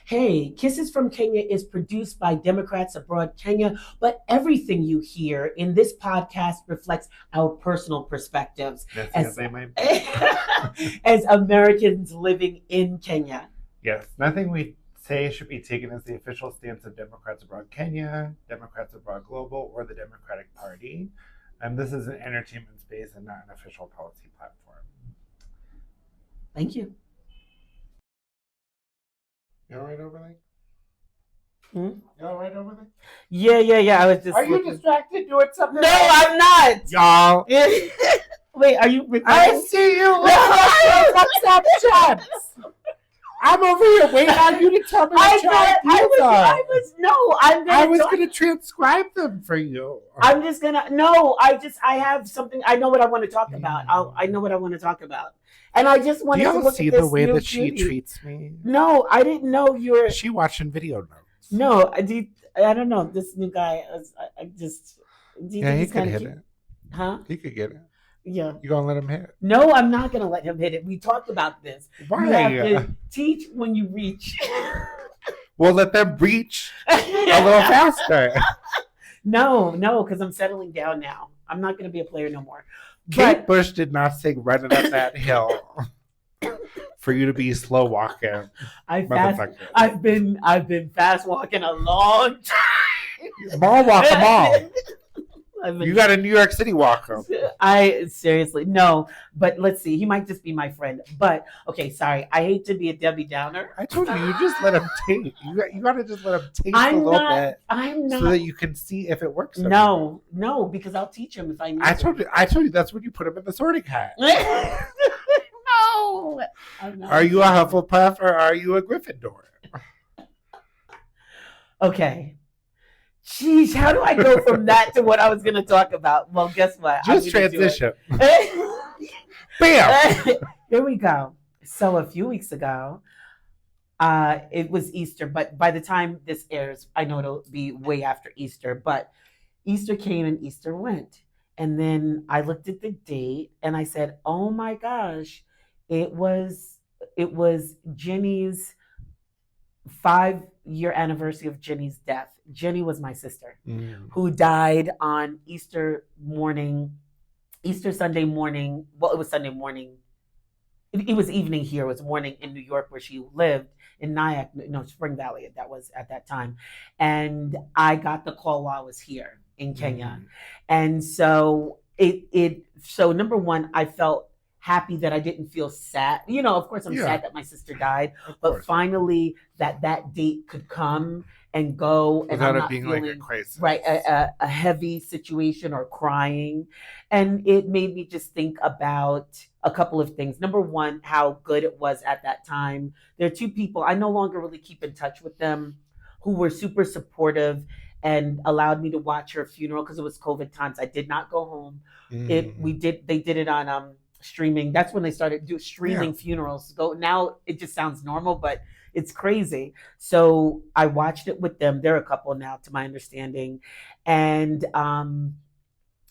Hey, Kisses from Kenya is produced by Democrats Abroad Kenya, but everything you hear in this podcast reflects our personal perspectives as, as Americans living in Kenya. Yes, nothing we say should be taken as the official stance of Democrats Abroad Kenya, Democrats Abroad Global, or the Democratic Party. This is an entertainment space and not an official policy platform. Thank you. You all right over there? Hmm? You all right over there? Yeah. I was just. Are you distracted doing something? No, I'm not. Y'all. Wait, are you recording? I see you. WhatsApp chats. I'm over here waiting on you to tell me what your ideas are. I was going to transcribe them for you. I'm just going to. No, I have something. I know what I want to talk about. I know what I want to talk about. And I just wanted to look at this. Do you see the way that she treats me? No, I didn't know you were. She watching video notes. No, I don't know. This new guy, I just. Yeah, he could hit it. Huh? He could get it. Yeah. You gonna let him hit it? No, I'm not gonna let him hit it. We talked about this. Why? You have to teach when you reach. We'll let them reach a little faster. No, because I'm settling down now. I'm not gonna be a player no more. Kate Bush did not say running up that hill for you to be slow walking. I've been fast walking a long time. Mall walk them all. You got a New York City walker. I seriously no, but let's see. He might just be my friend. But okay, sorry. I hate to be a Debbie Downer. I told you just let him taste. You got to just let him taste a little bit. I'm not. So that you can see if it works. No, because I'll teach him if I need. I told you that's when you put him in the sorting hat. No. Are you a Hufflepuff or are you a Gryffindor? Okay. Jeez, how do I go from that to what I was going to talk about? Well, guess what? Just transition. Bam! Here we go. So a few weeks ago, it was Easter, but by the time this airs, I know it'll be way after Easter, but Easter came and Easter went. And then I looked at the date and I said, oh my gosh, it was Jenny's 5-year anniversary of Jenny's death. Jenny was my sister who died on Easter Sunday morning. Well, it was Sunday morning. It was evening here. It was morning in New York where she lived in Nyack, Spring Valley. That was at that time. And I got the call while I was here in Kenya. And so so number one, I felt happy that I didn't feel sad. Of course I'm sad that my sister died, but finally that date could come and go without it being like a crisis. Right, a heavy situation or crying. And it made me just think about a couple of things. Number one, how good it was at that time. There are two people, I no longer really keep in touch with them, who were super supportive and allowed me to watch her funeral because it was COVID times. I did not go home. They did it on streaming. That's when they started streaming funerals. Now it just sounds normal, but it's crazy. So I watched it with them. They're a couple now, to my understanding. And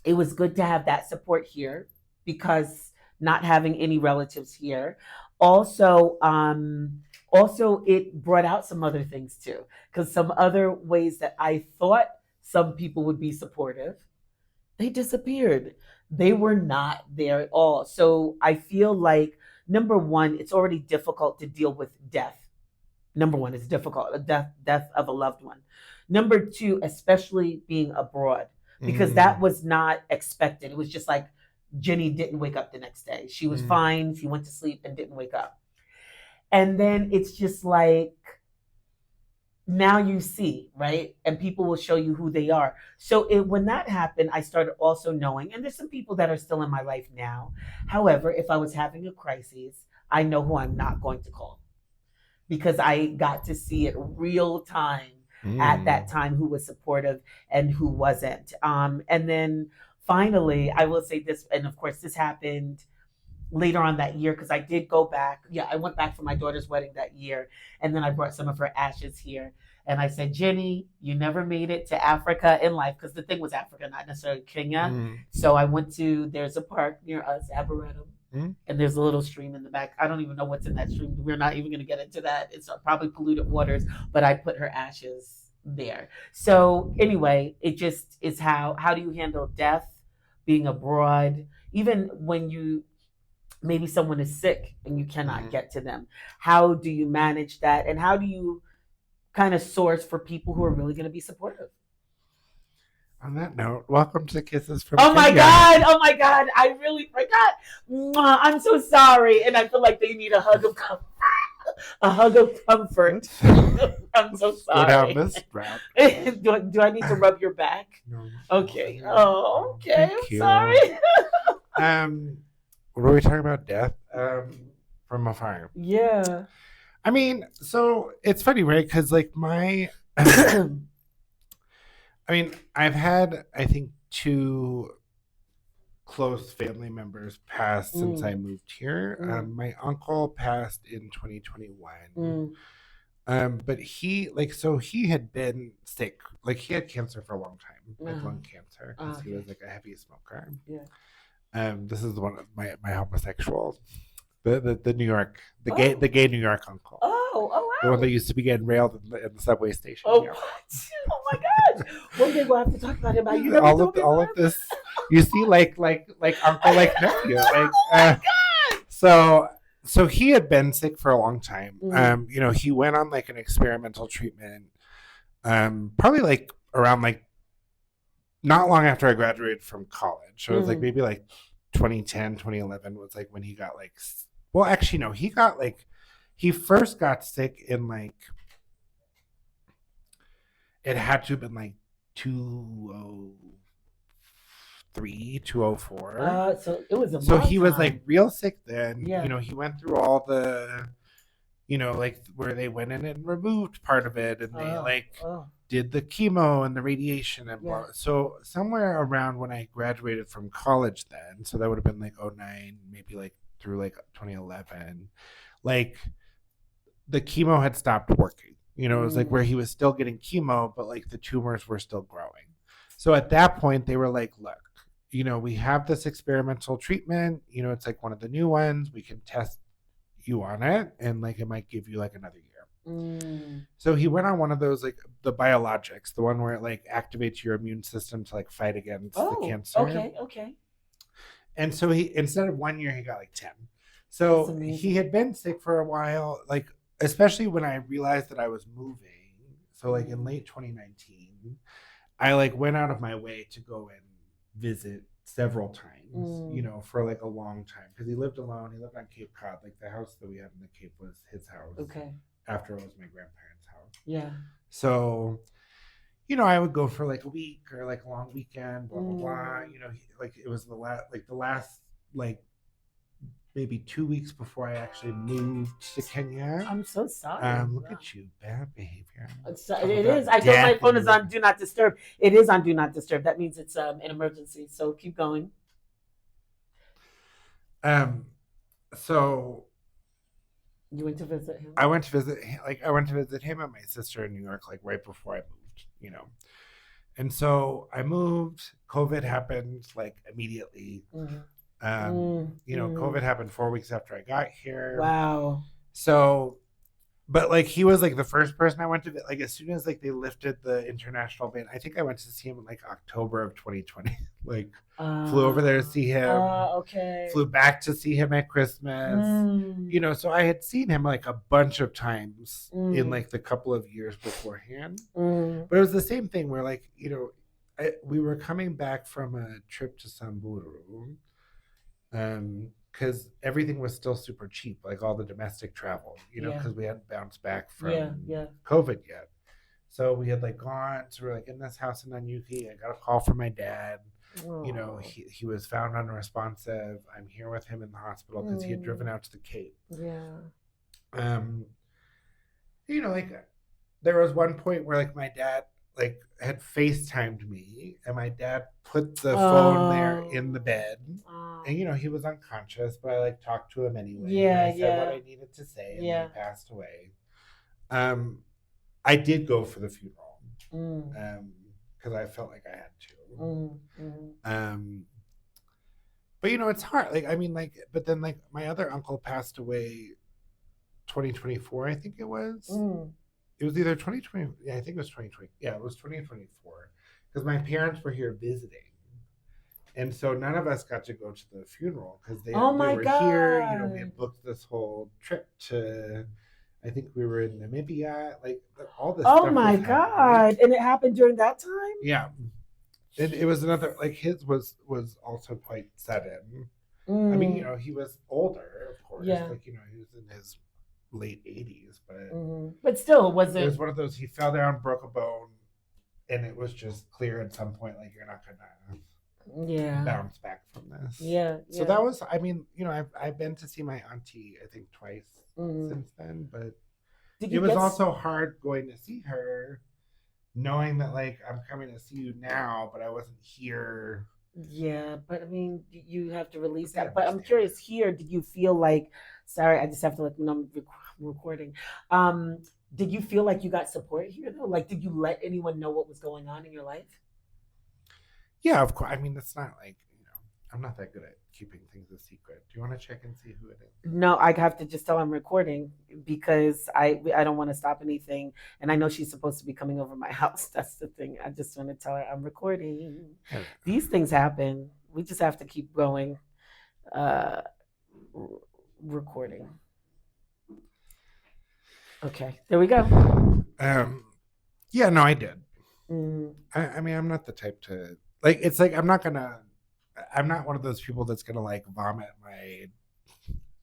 it was good to have that support here because not having any relatives here. Also, it brought out some other things too, because some other ways that I thought some people would be supportive, they disappeared. They were not there at all. So I feel like, number one, it's already difficult to deal with death. Number one, it's difficult, death of a loved one. Number two, especially being abroad, because that was not expected. It was just like Jenny didn't wake up the next day. She was fine. She went to sleep and didn't wake up. And then it's just like, now you see, right? And people will show you who they are. So when that happened, I started also knowing, and there's some people that are still in my life now. However, if I was having a crisis, I know who I'm not going to call because I got to see it real time at that time, who was supportive and who wasn't. And then finally, I will say this, and of course this happened later on that year because I did go back. Yeah, I went back for my daughter's wedding that year, and then I brought some of her ashes here. And I said, Jenny, you never made it to Africa in life, because the thing was Africa, not necessarily Kenya. So I went to, there's a park near us, Arboretum, and there's a little stream in the back. I don't even know what's in that stream. We're not even going to get into that. It's probably polluted waters, but I put her ashes there. So anyway, it just is how do you handle death, being abroad, even when you maybe someone is sick and you cannot get to them. How do you manage that? And how do you kind of source for people who are really going to be supportive? On that note, welcome to Kisses from Oh my Kenya. God. Oh my God. I really forgot. Mwah, I'm so sorry. And I feel like they need a hug of comfort. A hug of comfort. I'm so sorry. Go down this route. do I need to rub your back? No. Okay. Oh, okay. Thank you. Sorry. What are we talking about? Death from afar. Yeah. I mean, so it's funny, right? Because like I mean, I've had, I think, 2 close family members pass since I moved here. My uncle passed in 2021. But he had been sick. Like he had cancer for a long time, like lung cancer, because he was like a heavy smoker. Yeah. This is one of my homosexual, the New York, the gay New York uncle. Oh wow. The one that used to be getting railed in the subway station. Oh, what? Oh my gosh. One day we'll have to talk about it. About you. All of this. You see, like uncle, like nephew, like. Oh my God. So he had been sick for a long time. You know, he went on like an experimental treatment. Probably like around like not long after I graduated from college. So it was like maybe like 2010, 2011 was like when he got like. Well, actually, no, he got like. He first got sick in like, it had to have been like 203, 204. So it was So he was like real sick then. Yeah. You know, he went through all the, you know, like where they went in and removed part of it and they did the chemo and the radiation and blah. So somewhere around when I graduated from college then, so that would have been like 2009, maybe like through like 2011, like the chemo had stopped working. You know, it was like where he was still getting chemo, but like the tumors were still growing. So at that point, they were like, look, you know, we have this experimental treatment. You know, it's like one of the new ones. We can test you on it. And like, it might give you like another year. So he went on one of those, like the biologics, the one where it like activates your immune system to like fight against the cancer. Okay. And so he, instead of 1 year, he got like 10. So he had been sick for a while, like, especially when I realized that I was moving. So like in late 2019, I like went out of my way to go and visit several times, you know, for like a long time. Because he lived alone. He lived on Cape Cod. Like the house that we had in the Cape was his house. Okay. After it was my grandparents' house. Yeah. So, you know, I would go for like a week or like a long weekend, blah, blah, blah. You know, like it was the last maybe 2 weeks before I actually moved to Kenya. I'm so sorry. Look at you, bad behavior. It is. I know my phone is on Do Not Disturb. It is on Do Not Disturb. That means it's an emergency. So keep going. So you went to visit him? I went to visit him and my sister in New York, like right before I moved, you know. And so I moved, COVID happened like immediately. You know, COVID happened 4 weeks after I got here. Wow. So, but like he was like the first person I went to, like as soon as like they lifted the international ban, I think I went to see him in like October of 2020. Like flew over there to see him. Okay. Flew back to see him at Christmas. You know, so I had seen him like a bunch of times in like the couple of years beforehand. But it was the same thing where like, you know, we were coming back from a trip to Samburu. Because everything was still super cheap, like all the domestic travel, you know, because we hadn't bounced back from COVID yet. So we had like gone, so we're like in this house in Nanyuki. I got a call from my dad. You know, he was found unresponsive. I'm here with him in the hospital because he had driven out to the Cape. Yeah. You know, like there was one point where like my dad like had FaceTimed me and my dad put the phone there in the bed and you know he was unconscious but I like talked to him anyway. I said what I needed to say and he passed away. I did go for the funeral Mm, because I felt like I had to. mm. But it's hard. Like I mean, like, but then like my other uncle passed away 2024. I think it was. Mm. It was either 2020. Yeah, I think it was 2020. Yeah, it was 2024 because my parents were here visiting. And so none of us got to go to the funeral because Oh they my were here. We God. had booked this whole trip to, I think we were in Namibia. Like all this Oh stuff my was happening. God. And it happened during that time? Yeah, and it was another like his was also quite sudden. I mean, Mm. he was older, of course. Yeah. Like he was in his late 80s, but But still, it it was wasn't. one of those. He fell down, broke a bone, and it was just clear at some point like you're not gonna Yeah. bounce back from this. Yeah. So Yeah. that was, I mean, I've been to see my auntie, I think twice Mm. since then, but Did it you was get? also hard going to see her, knowing that like I'm coming to see you now, but I wasn't here. Yeah, but I mean, you have to release I that. But I'm understand. curious here, did you feel like, sorry, I just have to let them know I'm recording. Um, did you feel like you got support here though? Like, did you let anyone know what was going on in your life? Yeah, of course. I mean, it's not like, I'm not that good at keeping things a secret. Do you want to check and see who it is? No, I have to just tell I'm recording because I don't want to stop anything, and I know she's supposed to be coming over my house. That's the thing. I just want to tell her I'm recording. These things happen. We just have to keep going. Uh, Recording. Okay, there we go. Yeah, no, I did. Mm, I mean, I'm not the type to like. It's like I'm not one of those people that's gonna like vomit my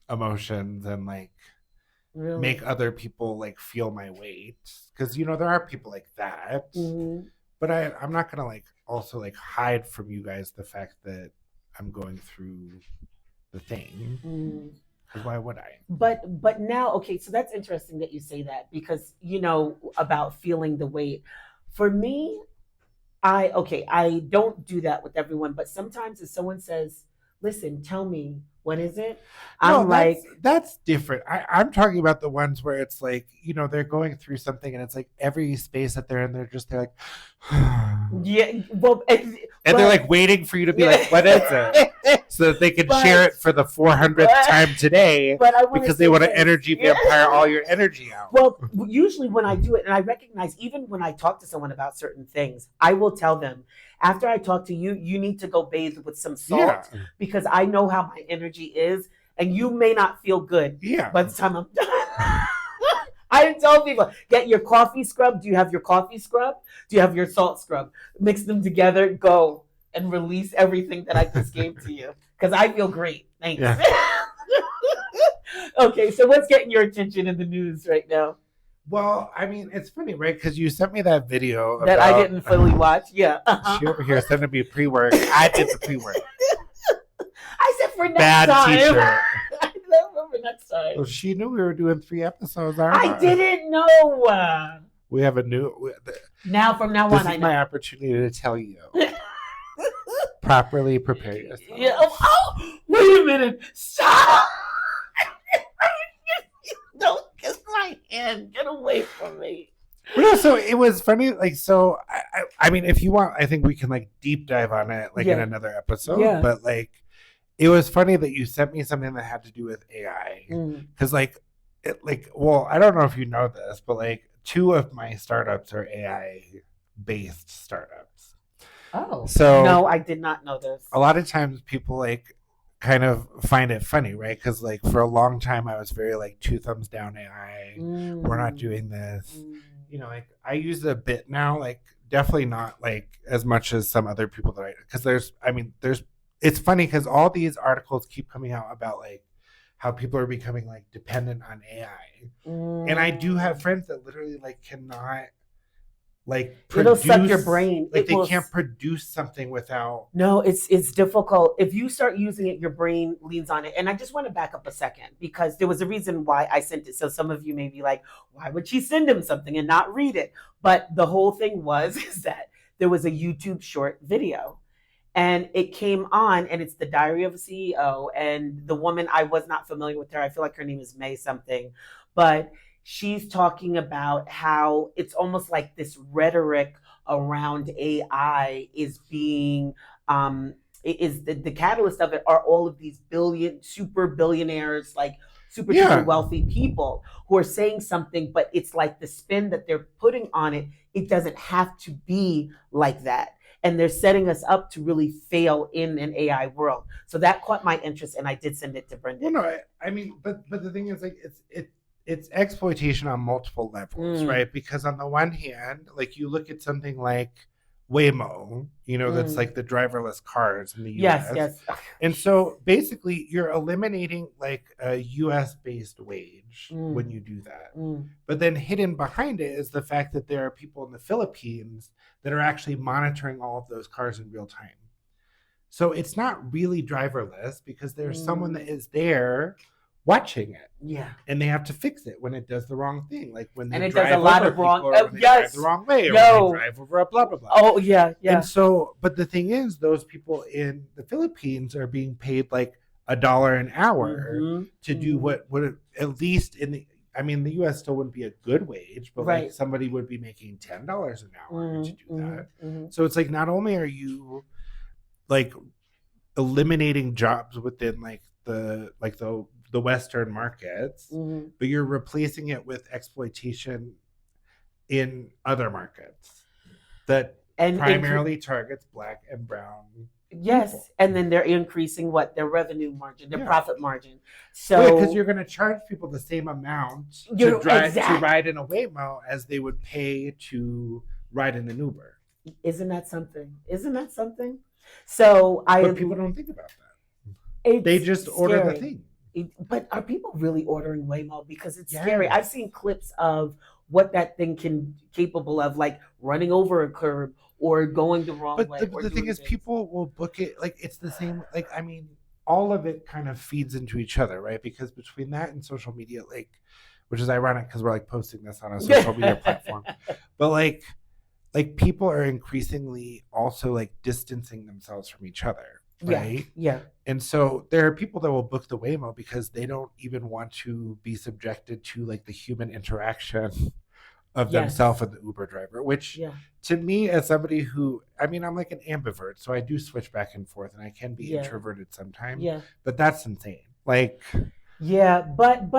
emotions and like make really. other people like feel my weight because there are people like that. Mm, But I'm not gonna like also like hide from you guys the fact that I'm going through the thing. mm. Because why would I? But now, okay, so that's interesting that you say that because about feeling the weight. For me, I don't do that with everyone, but sometimes if someone says, "Listen, tell me what is it," No, I'm like, that's different. I'm talking about the ones where it's like they're going through something and it's like every space that they're in, they're like, yeah, well, and they're like waiting for you to be like, what is it? So that they can share it for the 400th time today but I want to because they say want to this. energy vampire all your energy out. Well, usually when I do it, and I recognize even when I talk to someone about certain things, I will tell them after I talk to you, you need to go bathe with some Yeah. salt because I know how my energy is, and you may not feel good Yeah. by the time I'm done. I tell people, get your coffee scrub. Do you have your coffee scrub? Do you have your salt scrub? Mix them together, go and release everything that I just gave to you because I feel great. Thanks. Yeah. Okay, so what's getting your attention in the news right now? Well, I mean, it's funny, right? Because you sent me that video That I about didn't fully watch. Yeah. she over here sending me pre-work. I did the pre-work. I said for next Bad time. teacher. I said for next time. Well, she knew we were doing 3 episodes. I didn't know. We have a new. Now, from now This on, I is know. my opportunity to tell you. Properly prepare yourself. Yeah. Oh, wait a minute. Stop. Don't kiss my hand. Get away from me. But so it was funny. Like, so I mean, if you want, I think we can like deep dive on it like in Yeah. another episode. Yeah. But like, it was funny that you sent me something that had to do with AI because well, I don't know if you know this, but like 2 of my startups are AI based startups. Oh. So No, I did not know this. a lot of times people like kind of find it funny, right? Because like for a long time I was very like 2 thumbs down AI. We're not doing this. Like I use it a bit now, like definitely not like as much as some other people that because there's it's funny because all these articles keep coming out about like how people are becoming like dependent on AI. And I do have friends that literally like cannot like It'll produce, suck your brain. like they can't produce something without. No, it's difficult. If you start using it, your brain leans on it. And I just want to back up a second because there was a reason why I sent it. So some of you may be like, why would she send him something and not read it? But the whole thing is that there was a YouTube short video and it came on and it's the Diary of a CEO. And the woman, I was not familiar with her. I feel like her name is May something, but she's talking about how it's almost like this rhetoric around AI is being is the catalyst of it are all of these super billionaires, like super wealthy people who are saying something, but it's like the spin that they're putting on it, it doesn't have to be like that. And they're setting us up to really fail in an AI world. So that caught my interest, and I did send it to Brendan. Well, no, I mean, but the thing is, like, it's exploitation on multiple levels, right? Because on the one hand, like, you look at something like Waymo, that's like the driverless cars in the US. Yes. And so basically you're eliminating like a US based wage when you do that. But then hidden behind it is the fact that there are people in the Philippines that are actually monitoring all of those cars in real time. So it's not really driverless because there's someone that is there watching it. Yeah. And they have to fix it when it does the wrong thing. Like when they and it drive does a lot of wrong when they drive the wrong way, or when they drive over a blah blah blah. Oh yeah. And so, but the thing is, those people in the Philippines are being paid like $1 an hour to do what would, at least in the US still wouldn't be a good wage, but like somebody would be making $10 an hour to do that. So it's like, not only are you like eliminating jobs within like the Western markets, but you're replacing it with exploitation in other markets that primarily targets Black and brown Yes, people. And then they're increasing their revenue margin, their profit margin. So because you're going to charge people the same amount to ride in a Waymo as they would pay to ride in an Uber. Isn't that something? So but people don't think about that. They just order the thing. But are people really ordering Waymo? Because it's scary. I've seen clips of what that thing capable of, like running over a curb or going the wrong way. But the thing is, people will book it like it's the same. Like, I mean, all of it kind of feeds into each other, right? Because between that and social media, like, which is ironic because we're like posting this on a social media platform, but like people are increasingly also like distancing themselves from each other. Right? Yeah. And so there are people that will book the Waymo because they don't even want to be subjected to like the human interaction of themselves and the Uber driver, which to me, as somebody who, I'm like an ambivert, so I do switch back and forth and I can be introverted sometimes. Yeah. But that's insane. Like, yeah, but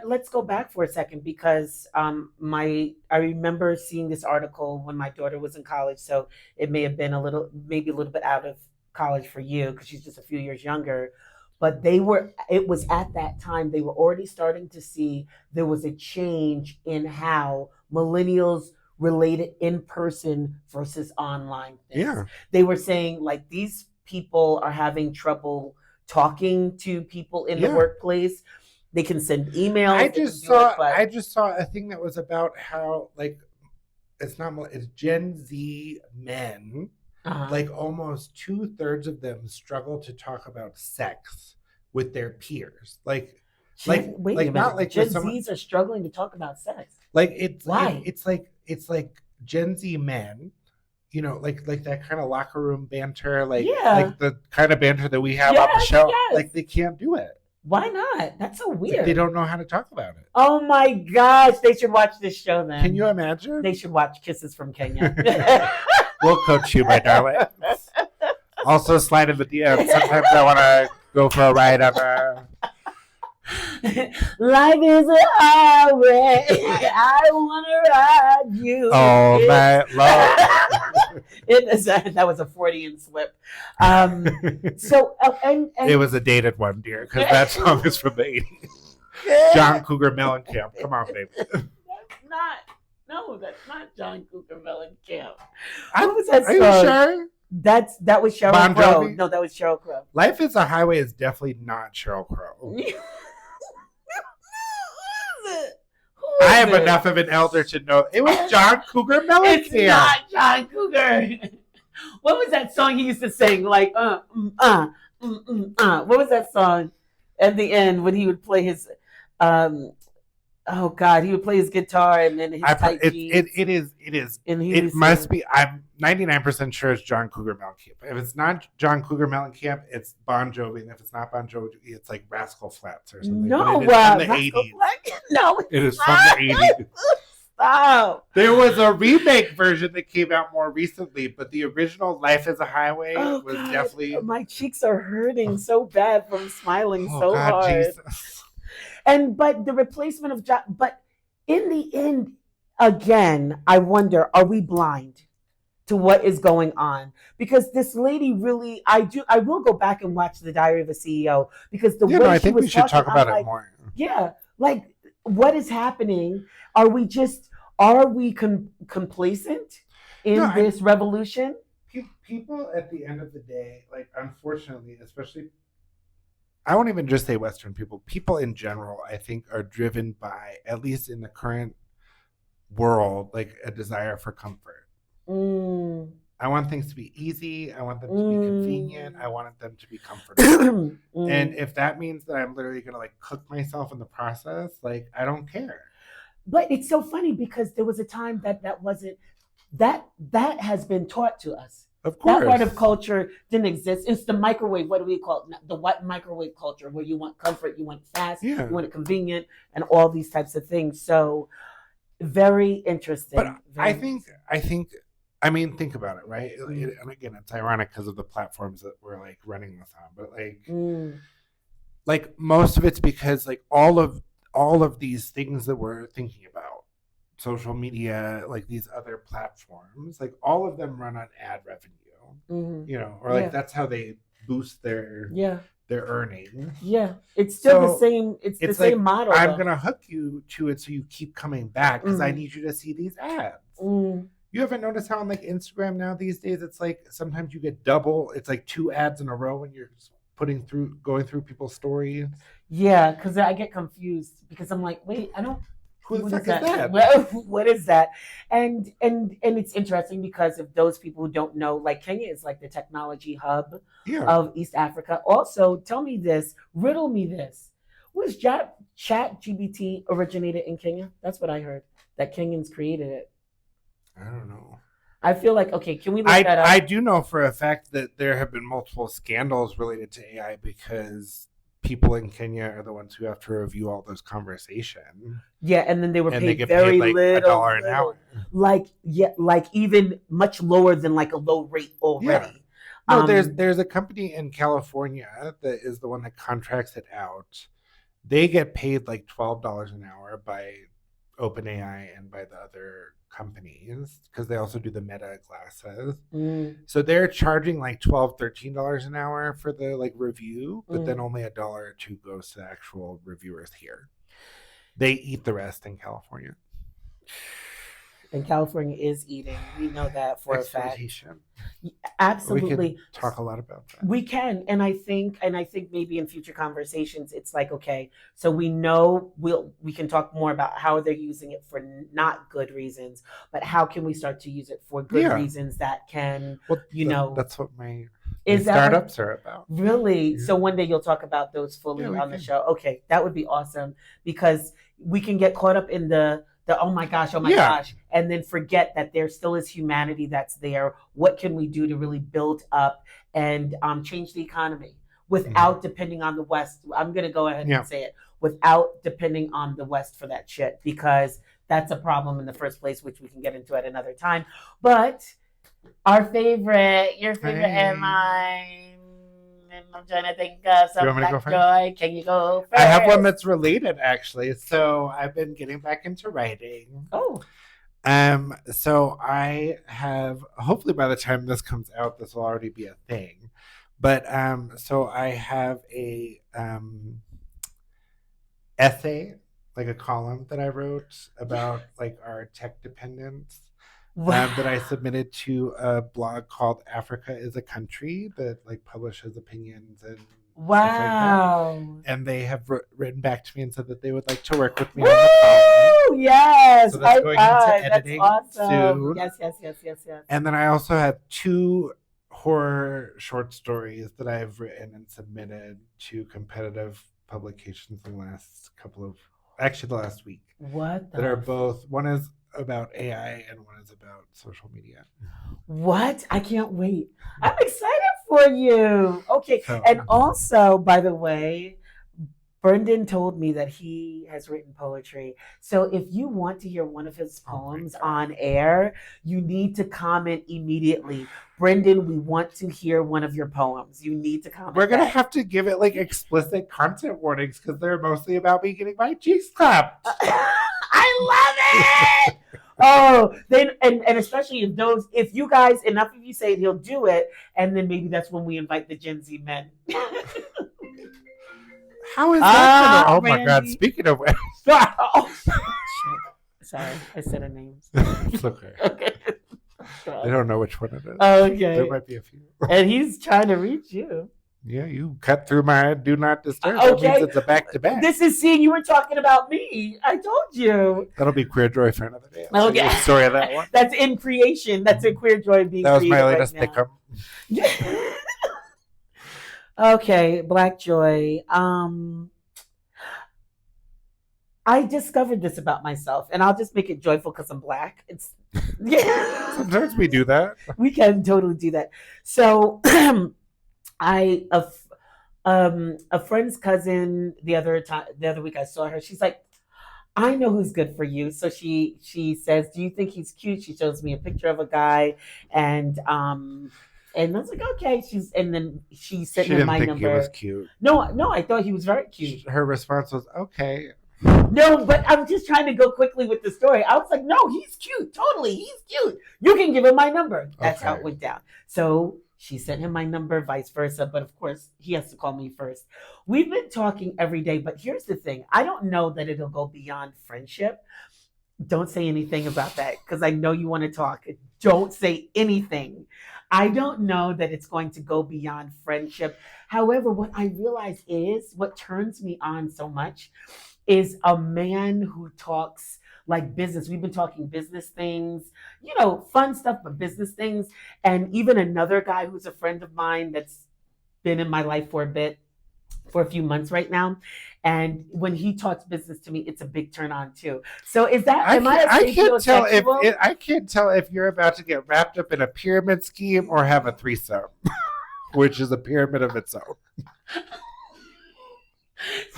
let's go back for a second because I remember seeing this article when my daughter was in college, so it may have been maybe a little bit out of college for you because she's just a few years younger, but it was at that time they were already starting to see there was a change in how millennials related in person versus online things. They were saying like these people are having trouble talking to people in the workplace. They can send emails. I just saw a thing that was about how like it's Gen Z men. Like almost 2/3 of them struggle to talk about sex with their peers. Like Gen Zs are struggling to talk about sex. Like it's like Gen Z men, like that kind of locker room banter, like the kind of banter that we have on the show. Like they can't do it. Why not? That's so weird. Like they don't know how to talk about it. Oh my gosh, they should watch this show then. Can you imagine? They should watch Kisses from Kenya. We'll coach you, my darling. Also, slide in the DM. Sometimes I want to go for a ride on a... Life is a highway. I want to ride you. Oh, my Lord. That was a Freudian slip. So, and it was a dated one, dear, because that song is from the 80s. John Cougar Mellencamp. Come on, baby. That's not. No, that's not John Cougar Mellencamp. What was that song? Are you sure? That was Sheryl Crow. No, that was Sheryl Crow. Life is a Highway is definitely not Sheryl Crow. I am enough of an elder to know it was John Cougar Mellencamp. It's not John Cougar. What was that song he used to sing? Like, What was that song at the end when he would play his Oh God, he would play his guitar and then his tight jeans, and he it was saying, must be. I'm 99% sure it's John Cougar Mellencamp. If it's not John Cougar Mellencamp, it's Bon Jovi, and if it's not Bon Jovi, it's like Rascal Flatts or something. "No, But it is from the Rascal 80s. Flatts, no, it's It is from not. the 80s. Stop." There was a remake version that came out more recently, but the original Life is a Highway Oh was God, definitely. my cheeks are hurting so bad from smiling Oh so God, hard. Jesus. And but the replacement of John, but in the end, again, I wonder: are we blind to what is going on? Because this lady really, I will go back and watch the Diary of a CEO because the Yeah, no, way I she think we was should talking, talk I'm about it like, more. yeah, like what is happening? Are we just, are we complacent No, in this revolution? people at the end of the day, like unfortunately, especially I won't even just say Western people. People in general, I think, are driven by, at least in the current world, like a desire for comfort. Mm, I want things to be easy. I want them to be convenient. I want them to be comfortable. mm. And if that means that I'm literally gonna like cook myself in the process, like I don't care. But it's so funny because there was a time that wasn't, that has been taught to us. Of That course. part of culture didn't exist. It's the microwave. What do we call it? The white microwave culture, where you want comfort, you want it fast, Yeah. you want it convenient, and all these types of things. So very interesting. But Very I think, I mean, think about it, right? Mm. And again, it's ironic because of the platforms that we're like running this on, but Mm. like most of it's because like all of these things that we're thinking about, social media, like these other platforms, like all of them run on ad revenue, Mhm. you know, or like Yeah. that's how they boost their Yeah. earnings. Yeah. It's still the So same. It's the It's same like model. I'm though. gonna hook you to it so you keep coming back because I Mm. need you to see these ads. Mm. You haven't noticed how on like Instagram now these days it's like sometimes you get double. It's like 2 ads in a row when you're going through people's stories. Yeah, because I get confused because I'm like, wait, I don't. Who the What fuck is is that? that? What is that? And it's interesting because of those people who don't know, like Kenya is like the technology hub Yeah. of East Africa. Also, tell me this, riddle me this. Was Chat GBT originated in Kenya? That's what I heard. That Kenyans created it. I don't know. I feel like, okay, can we look that up? I do know for a fact that there have been multiple scandals related to AI because people in Kenya are the ones who have to review all those conversations. Yeah, and then they were And paid they get very paid like little, $1 an hour. like like even much lower than like a low rate already. Yeah. No, there's a company in California that is the one that contracts it out. They get paid like $12 an hour by OpenAI and by the other companies because they also do the Meta glasses. So they're charging like $12, $13 an hour for the like review, but then only $1 or $2 goes to actual reviewers here. They eat the rest in California. And California is eating. We know that for a fact. Absolutely. We can talk a lot about that. We can, and I think maybe in future conversations, it's like, okay, so we know we can talk more about how they're using it for not good reasons, but how can we start to use it for good reasons that can, that's what my is startups are about. Really? Yeah. So one day you'll talk about those fully on the show. Okay, that would be awesome because we can get caught up in the oh my gosh, and then forget that there still is humanity that's there. What can we do to really build up and change the economy without depending on the West? I'm going to go ahead and say it, without depending on the West for that shit, because that's a problem in the first place, which we can get into at another time. But your favorite airline. I'm trying to think of some Black Joy. Can you go first? I have one that's related, actually. So I've been getting back into writing. Oh. So I have, hopefully by the time this comes out, this will already be a thing. But so I have a essay, like a column that I wrote about like our tech dependence. Wow. That I submitted to a blog called Africa is a Country that like publishes opinions and stuff like that. And they have written back to me and said that they would like to work with me on the column. Yes, so that's going into editing that's awesome. soon. Yes. And then I also have 2 horror short stories that I've written and submitted to competitive publications in the last couple of Actually, the last week. What? That are both. One is about AI and one is about social media. What? I can't wait. I'm excited for you. Okay. So, And also, by the way, Brendan told me that he has written poetry. So if you want to hear one of his poems on air, you need to comment immediately. Brendan, we want to hear one of your poems. You need to comment. We're going to have to give it like explicit content warnings because they're mostly about me getting my cheeks clapped. I love it. Oh, then and especially if you guys, enough of you say it, he'll do it, and then maybe that's when we invite the Gen Z men. How is that gonna? Oh Randy. My God! Speaking of, sorry, I said her names. It's okay. They don't know which one it is. Okay, there might be a few. And he's trying to reach you. Yeah, you cut through my do not disturb. Okay. That means it's a back to back. This is seeing you were talking about me. I told you. That'll be Queer Joy for another day. Okay. Story of that one. That's in creation. That's in Queer Joy being That was my latest right pickup. Okay, Black Joy. I discovered this about myself, and I'll just make it joyful because I'm Black. It's Sometimes we do that. We can totally do that. So, a friend's cousin the other week I saw her. She's like, I know who's good for you. So she says, do you think he's cute? She shows me a picture of a guy, and I was like, okay. And then she sent me my number. He was cute. No, I thought he was very cute. Her response was, okay. No, but I'm just trying to go quickly with the story. I was like, no, he's cute. Totally, he's cute. You can give him my number. That's how it went down. So she sent him my number, vice versa. But of course, he has to call me first. We've been talking every day, but here's the thing. I don't know that it'll go beyond friendship. Don't say anything about that because I know you want to talk. Don't say anything. I don't know that it's going to go beyond friendship. However, what I realize is what turns me on so much is a man who talks like business. We've been talking business things, fun stuff, but business things. And even another guy who's a friend of mine that's been in my life for a few months right now. And when he talks business to me, it's a big turn on too. So is that, I can't tell if you're about to get wrapped up in a pyramid scheme or have a threesome, which is a pyramid of its own.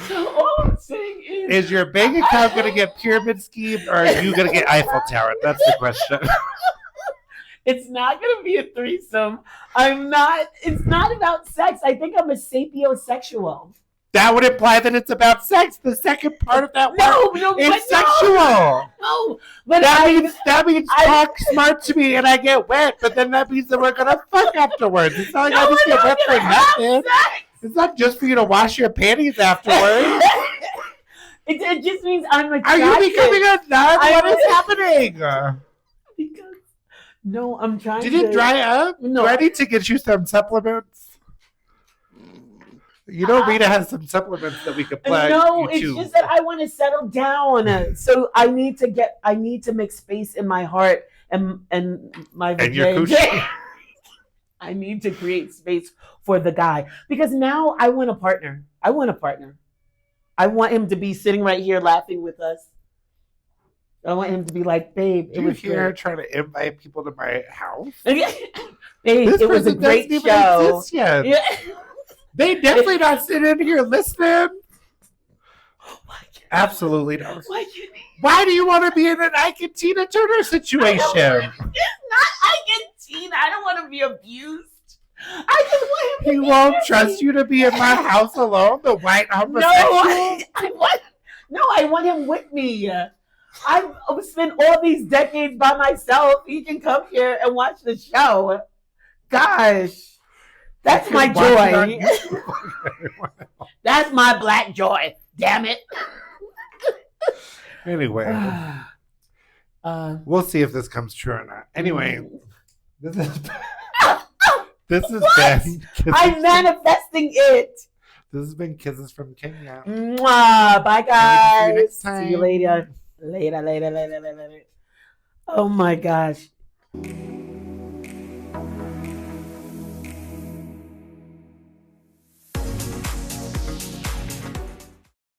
So all I'm saying is your bank account going to get pyramid schemed, or are you going to get Eiffel Tower? That's the question. It's not going to be a threesome. It's not about sex. I think I'm a sapiosexual. That would imply that it's about sex. The second part of that word is sexual. No, but that means talk smart to me and I get wet, but then that means that we're going to fuck afterwards. It's not like I just get wet for nothing. It's not just for you to wash your panties afterwards. It just means I'm attracted. Are you becoming a nun? What is happening? Because no, I'm trying to... Did it dry up? No. Do I need to get you some supplements? Rita has some supplements that we could plug. No, it's just that I want to settle down. So I need to make space in my heart and my vagina. I need to create space for the guy because now I want a partner. I want him to be sitting right here laughing with us. I want him to be like, babe, it was here trying to invite people to my house. Babe, it was a great show. Yet. Yeah. They definitely not sitting in here listening. Absolutely not. Why do you want to be in an Ike and Tina Turner situation? It's not Ike and Tina. I don't want to be abused. I just want him to won't trust you to be in my house alone, the white homosexual? I want him with me. I've spent all these decades by myself. He can come here and watch the show. Gosh. That's my joy. That's my black joy. Damn it. Anyway. We'll see if this comes true or not. Anyway. This has been... I'm manifesting it. This has been Kisses from Kenya. Mwah. Bye, guys. See you next time. See you later. Later. Oh, my gosh.